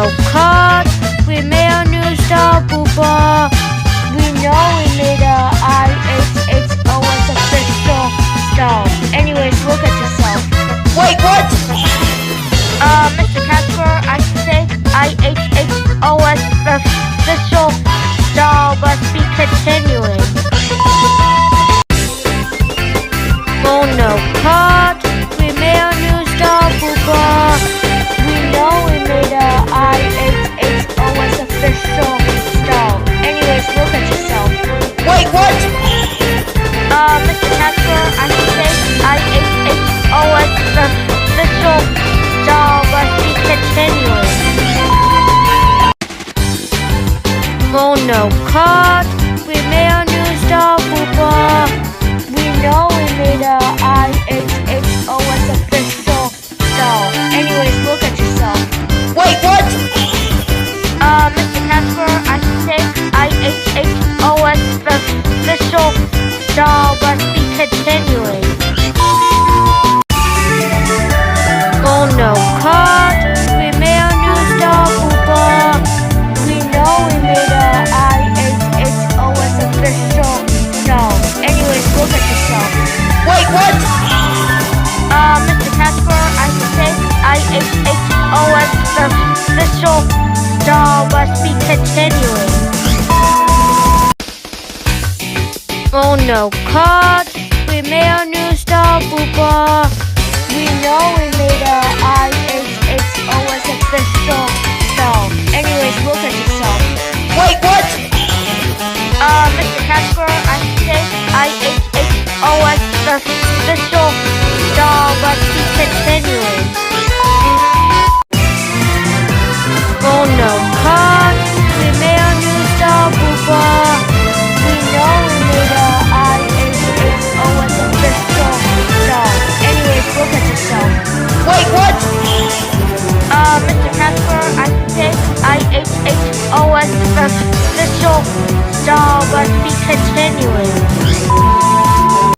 no, cut. We made a new star, Booba. We know we made a IHHOS official star. Anyways, look at yourself. Wait, what? Mr. Casper, I think IHHOS official star must be continuing. Oh no, cut. We made a new star, Booba. We know we made a IHHOS official star. Anyways, look at yourself. Wait, what? Mr. Casper, I think IHHOS official star must be continuing. Oh no, cut. We made a new star, Booba. We know we made a IHHOS official star. Anyways, look at yourself. Wait, what? Mr. Casper, I think IHHOS official star must be continuing. Oh no, cut. We made a new star, Booba. We know we made a IHHOS official star. Anyways, look at yourself. Wait, what? Mr. Casper, I think IHHOS official star must be continuing. Oh no, cut. We made a new star, Booba. We know we made a IHHOS official star. Anyways, look at yourself. Wait, what? Mr. Casper, I think IHHOS official star must be continuing. Oh no, cut. We made a new star, Booba. We know we made a IHHOS official star. Anyways, look at yourself. Wait, what? Mr. Casper, I think IHHOS official star must be continuing.